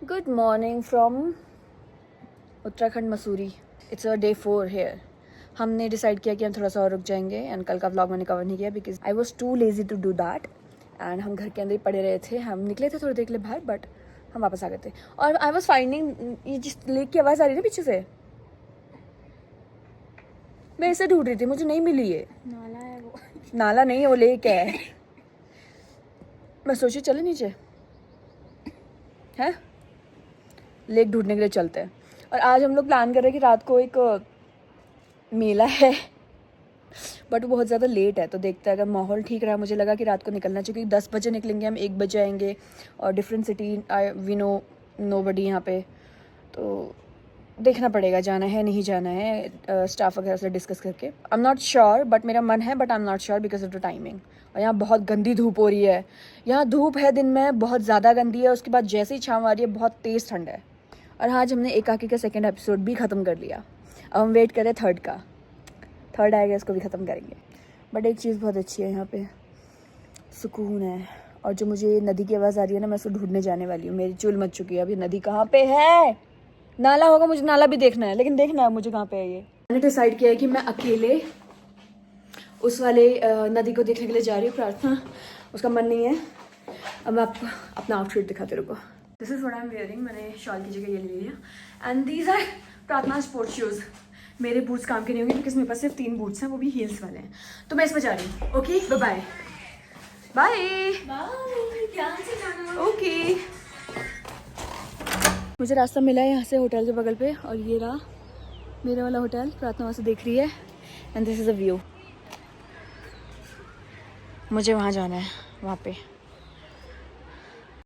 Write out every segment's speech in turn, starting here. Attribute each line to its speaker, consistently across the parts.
Speaker 1: Good morning from Uttarakhand Mussoorie. It's a day 4 here. हमने decide किया कि हम थोड़ा सा और रुक जाएंगे एंड कल का व्लॉग मैंने कवर नहीं किया because I was too lazy to do that. And हम घर के अंदर ही पड़े रहे थे. हम निकले थे थोड़ी देर के लिए बाहर बट हम वापस आ गए थे. और आई वॉज फाइंडिंग, ये जिस लेक की आवाज़ आ रही है ना पीछे से, मैं इसे ढूंढ रही थी, मुझे नहीं मिली. ये
Speaker 2: नाला है वो.
Speaker 1: नाला नहीं है, वो लेक है. मैं सोची चले नीचे है, लेक ढूंढने के लिए चलते हैं. और आज हम लोग प्लान कर रहे हैं कि रात को एक मेला है बट वो बहुत ज़्यादा लेट है, तो देखते हैं. अगर माहौल ठीक रहा, मुझे लगा कि रात को निकलना चाहिए. 10 बजे निकलेंगे हम, 1 बजे आएंगे. और different city, we know nobody यहाँ पे, तो देखना पड़ेगा जाना है नहीं जाना है. स्टाफ वगैरह से डिस्कस करके I am not sure, but मेरा मन है, but I am not sure because of the timing. और यहाँ बहुत गंदी धूप हो रही है. यहाँ धूप है दिन में बहुत ज़्यादा गंदी है, उसके बाद जैसे ही छाँव आ रही है बहुत तेज़ ठंड है. और आज हमने एकाकी का सेकेंड एपिसोड भी ख़त्म कर लिया. अब हम वेट करें थर्ड का. थर्ड आएगा, इसको भी ख़त्म करेंगे. बट एक चीज़ बहुत अच्छी है यहाँ पे, सुकून है. और जो मुझे नदी की आवाज़ आ रही है ना, मैं उसको ढूंढने जाने वाली हूँ. मेरी चुल मच चुकी है. अब ये नदी कहाँ पे है? नाला होगा, मुझे नाला भी देखना है, लेकिन देखना है मुझे कहाँ पे है ये. मैंने डिसाइड किया है कि मैं अकेले उस वाले नदी को देखने के लिए जा रही हूँ. प्रार्थना उसका मन नहीं है. अब मैं आपको अपना आउटफिट दिखाते रुको. This is what I am wearing. मैंने शॉल की जगह ये ले लिया. एंड दीज आर प्रार्थना स्पोर्ट शूज़. मेरे बूट्स काम के नहीं होंगे बिकॉज मेरे पास सिर्फ 3 बूट्स हैं, वो भी हील्स वाले हैं. तो मैं इसमें जा रही हूँ. Okay, bye bye bye. ध्यान से जाना. ओके. मुझे रास्ता मिला है यहाँ से होटल के बगल पे, और ये रहा मेरा वाला होटल. प्रार्थना वहाँ से देख रही है. And this is a view. मुझे वहाँ जाना है, वहाँ पे.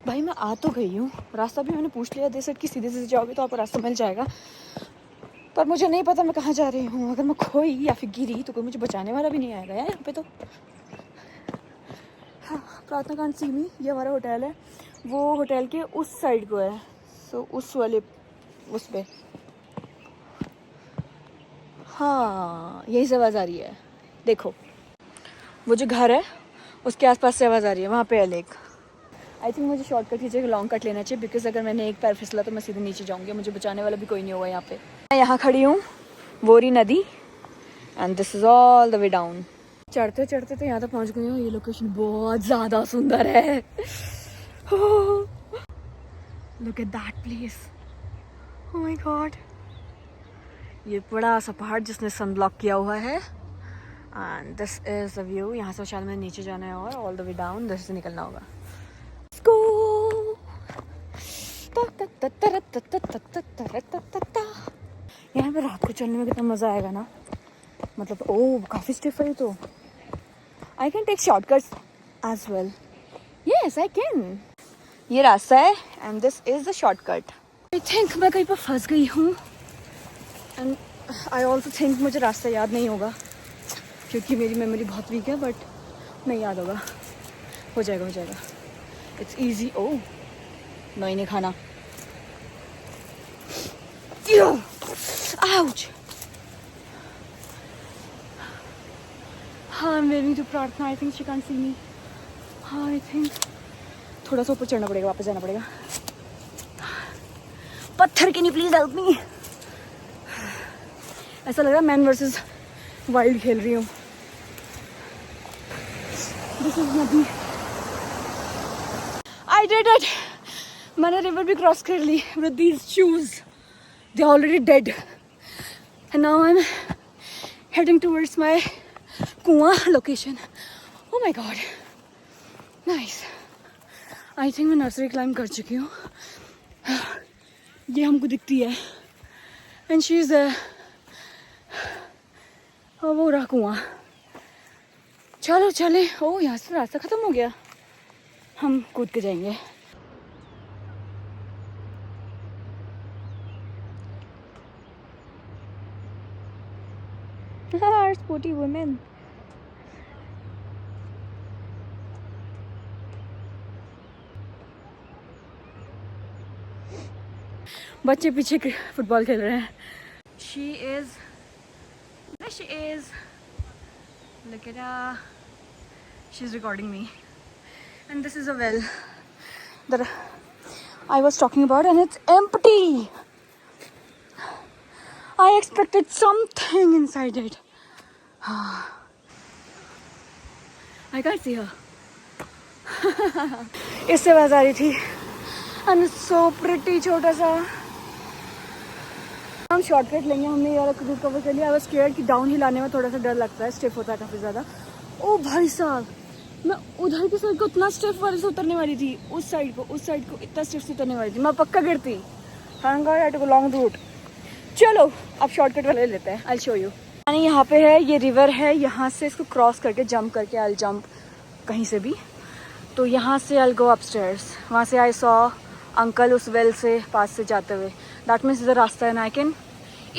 Speaker 1: भाई मैं आ तो गई हूँ, रास्ता भी मैंने पूछ लिया. दे सेड कि सीधे सीधे जाओगे तो आपको रास्ता मिल जाएगा, पर मुझे नहीं पता मैं कहाँ जा रही हूँ. अगर मैं खोई या फिर गिरी तो कोई मुझे बचाने वाला भी नहीं आएगा यार यहाँ पे. तो हाँ, प्रार्थना कांट सी मी. ये हमारा होटल है, वो होटल के उस साइड को है. सो उस वाले उस पे, हाँ यही से आवाज़ आ रही है. देखो वो जो घर है उसके आसपास से आवाज़ आ रही है. वहाँ पे है लेक. आई थिंक मुझे शॉर्टकट की जगह लॉन्ग कट लेना चाहिए बिकॉज अगर मैंने एक पैर फिसला तो मैं सीधे नीचे जाऊँगी. मुझे बचाने वाला भी कोई नहीं होगा यहाँ पे. मैं यहाँ खड़ी हूँ, वोरी नदी. And this is all the way down. चढ़ते चढ़ते तो यहाँ तक पहुँच गई हूँ. ये लोकेशन बहुत ज़्यादा सुंदर है. Look at that place. Oh my God. ये बड़ा सा पहाड़ जिसने सन ब्लॉक किया हुआ है. And this is the view. यहाँ से शायद मैं नीचे जाना है और all the way down this से निकलना होगा. यहाँ पे रात को चलने में कितना मज़ा आएगा ना. मतलब ओह काफ़ी स्टिफ है तो. I can take shortcuts as well. Yes I can. ये रास्ता है and this is the shortcut. I think मैं कहीं पर फंस गई हूँ. एंड आई ऑल्सो थिंक मुझे रास्ता याद नहीं होगा क्योंकि मेरी मेमोरी बहुत वीक है. बट नहीं याद होगा. हो जाएगा हो जाएगा. It's easy. ओह नहीं नहीं खाना. आउच. हाँ आई एम वेटिंग टू प्रार्थना. I think she can see me. हाँ आई थिंक थोड़ा सा ऊपर चढ़ना पड़ेगा, वापस जाना पड़ेगा. पत्थर के नहीं, प्लीज हेल्प मी. ऐसा लग रहा है मैन वर्सेस वाइल्ड खेल रही हूँ. दिस इज नदी. I did it. मैंने रिवर भी क्रॉस कर ली with these shoes. They already dead and now I am heading towards my कुआं location. Oh my god nice. I think मैं नर्सरी क्लाइंब कर चुकी हूँ. ये हमको दिखती है एंड शी इज वो रहा कुआं. चलो चले. ओह यहाँ से रास्ता ख़त्म हो गया. हम कूद के जाएंगे. Sporty women. बच्चे पीछे फुटबॉल खेल रहे हैं. She is look at her. She's recording me. And this is a well. I was talking about, and it's empty. I expected something inside it. I can't see her. इससे आवाज आ रही थी. And it's so pretty, छोटा सा. हम shortcut लेंगे. हमने यार रूट कवर कर लिया. I was scared कि डाउन हिल आने में थोड़ा सा डर लगता है. स्टिफ होता है काफ़ी ज़्यादा. ओ भाई साहब, मैं उधर की साइड को उतना स्टिफ वाले से उतरने वाली थी. उस साइड को इतना स्टिफ से उतरने वाली थी. मैं पक्का गिरती. Thank God I had to go long route. चलो अब शॉर्टकट वाले लेते हैं. I show you. यानी यहाँ पे है, ये रिवर है. यहाँ से इसको क्रॉस करके जंप करके आई जंप कहीं से भी. तो यहाँ से आई गो अपस्टेयर्स. वहाँ से आई सॉ अंकल उस वेल से पास से जाते हुए. दैट मीन्स इज द रास्ता and I can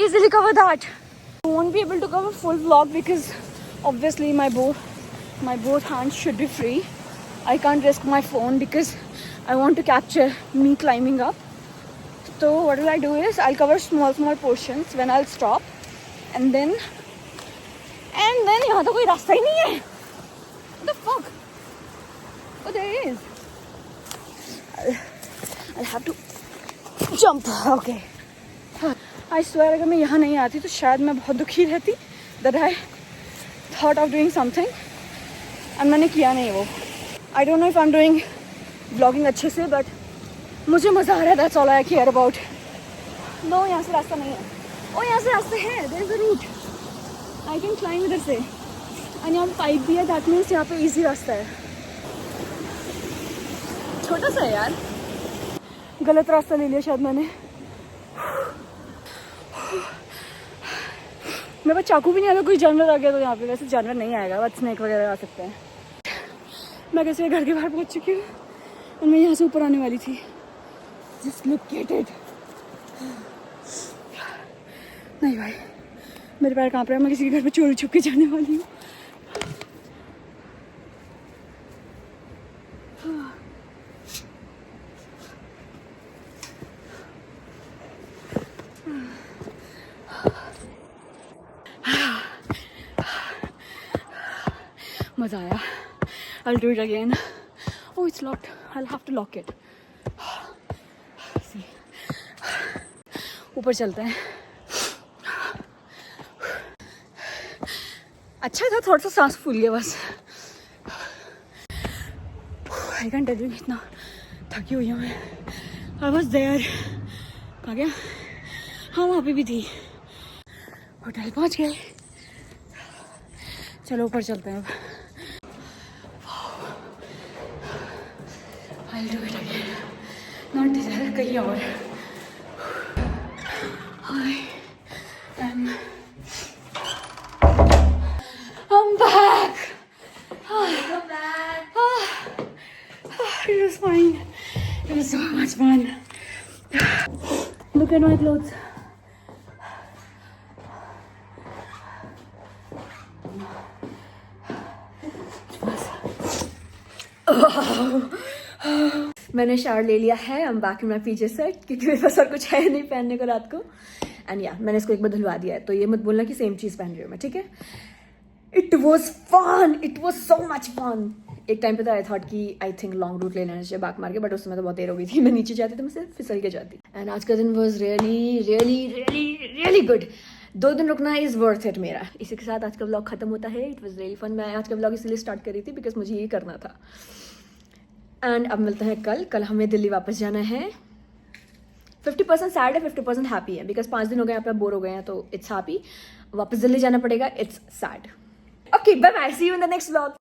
Speaker 1: easily cover that. I won't be able to cover full vlog because obviously my both hands should be free. I can't risk my phone because I want to capture me climbing up. So what will I do is I'll cover small portions when I'll stop and then यहाँ तो कोई रास्ता ही नहीं है. What the fuck? Oh, there it is. I'll have to jump. Okay. I swear अगर मैं यहाँ नहीं आती तो शायद मैं बहुत दुखी रहती. That I thought of doing something and मैंने किया नहीं वो. I don't know if I'm doing vlogging अच्छे से, but मुझे मज़ा आ रहा है. That's all I care about. No, यहाँ से रास्ता नहीं है. ओ यहाँ से रास्ता है. There is a route. I can climb इधर से. और यहाँ पाइप भी है. That means यहाँ पे easy रास्ता है. छोटा सा है यार. गलत रास्ता ले लिया शायद मैंने. मेरे पास चाकू भी नहीं आया. कोई जानवर आ गया तो यहाँ पे. वैसे जानवर नहीं आएगा, बस स्नेक वगैरह आ सकते हैं. मैं कैसे घर के बाहर पहुँच चुकी हूँ और मैं यहाँ से ऊपर आने वाली थी. Just look at it. नहीं भाई, मेरे पैर कांप रहे हैं. मैं किसी के घर पे चोरी छुप के जाने वाली हूँ. मज़ा आया. I'll do it again. Oh, it's locked. I'll have to lock it. See. ऊपर चलते हैं. अच्छा था, थोड़ा सा सांस फूल गया बस. I can't tell you कितना थकी हुई हूँ मैं. I was there. कहाँ गया? हाँ वहाँ पे भी थी. होटल पहुँच गए. चलो ऊपर चलते हैं अब. I'll do it again. Not this, कहीं और. I'm back.
Speaker 2: Welcome back.
Speaker 1: It was fine. It was so much fun. Look at my clothes. मैंने शावर ले लिया है. I'm back in my PJ set क्योंकि मेरे पास और कुछ है नहीं पहनने को रात को. एंड या मैंने इसको एक बार धुलवा दिया है. तो ये मत बोलना कि सेम चीज़ पहन रही हूँ मैं. ठीक है. It was fun. It was so much fun. एक टाइम पे तो आई थॉट कि आई थिंक लॉन्ग रूट ले लेना चाहिए बैक मार के. बट उसमें तो बहुत देर हो गई थी. मैं नीचे जाती तो मैं सिर्फ फिसल के जाती. एंड आज का दिन वॉज रियली गुड. 2 दिन रुकना इज़ वर्थ इट मेरा. इसी के साथ आज का ब्लॉग खत्म होता है. It was really fun. मैं आज का ब्लॉग इसलिए स्टार्ट करी थी बिकॉज मुझे ये करना था. एंड अब मिलते हैं कल हमें दिल्ली वापस जाना है. 50% सैड है, 50% हैप्पी है. बिकॉज 5 दिन हो गए यहाँ पे, बोर हो गए हैं. तो इट्स हैप्पी. वापस दिल्ली जाना पड़ेगा. It's sad. Okay bye bye. See you in the next vlog.